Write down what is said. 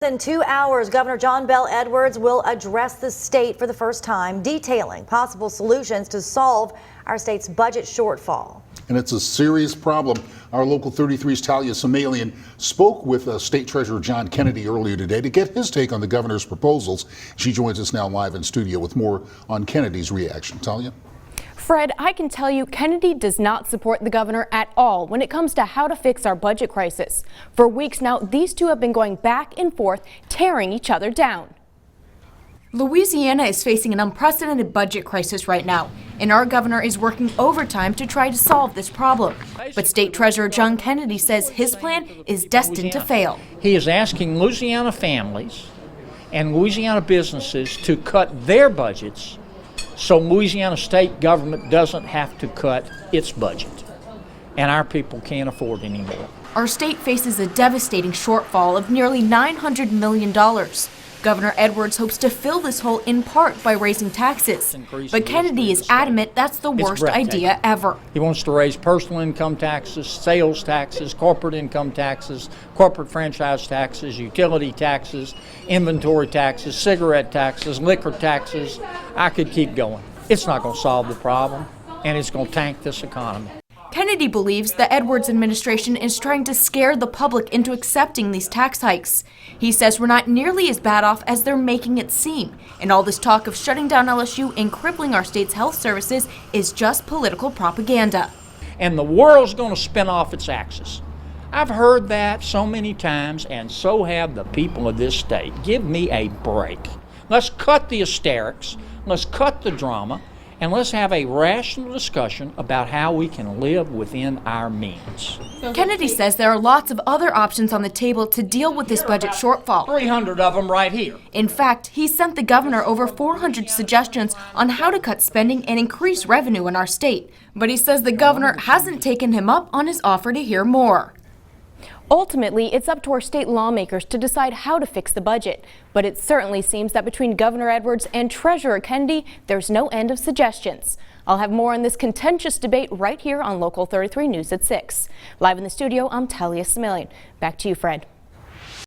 In 2 hours, Governor John Bel Edwards will address the state for the first time, detailing possible solutions to solve our state's budget shortfall. And it's a serious problem. Our Local 33's Talia Samalian spoke with State Treasurer John Kennedy earlier today to get his take on the governor's proposals. She joins us now live in studio with more on Kennedy's reaction. Talia? Fred, I can tell you Kennedy does not support the governor at all when it comes to how to fix our budget crisis. For weeks now, these two have been going back and forth, tearing each other down. Louisiana is facing an unprecedented budget crisis right now, and our governor is working overtime to try to solve this problem. But State Treasurer John Kennedy says his plan is destined to fail. He is asking Louisiana families and Louisiana businesses to cut their budgets so Louisiana state government doesn't have to cut its budget, and our people can't afford anymore. Our state faces a devastating shortfall of nearly $900 million. Governor Edwards hopes to fill this hole in part by raising taxes, but Kennedy is adamant that's the worst idea ever. He wants to raise personal income taxes, sales taxes, corporate income taxes, corporate franchise taxes, utility taxes, inventory taxes, cigarette taxes, liquor taxes. I could keep going. It's not going to solve the problem, and it's going to tank this economy. Kennedy believes the Edwards administration is trying to scare the public into accepting these tax hikes. He says we're not nearly as bad off as they're making it seem, and all this talk of shutting down LSU and crippling our state's health services is just political propaganda. And the world's going to spin off its axis. I've heard that so many times, and so have the people of this state. Give me a break. Let's cut the hysterics, let's cut the drama, and let's have a rational discussion about how we can live within our means. Kennedy says there are lots of other options on the table to deal with this budget shortfall. 300 of them right here. In fact, he sent the governor over 400 suggestions on how to cut spending and increase revenue in our state. But he says the governor hasn't taken him up on his offer to hear more. Ultimately, it's up to our state lawmakers to decide how to fix the budget. But it certainly seems that between Governor Edwards and Treasurer Kennedy, there's no end of suggestions. I'll have more on this contentious debate right here on Local 33 News at 6. Live in the studio, I'm Talia Samalian. Back to you, Fred.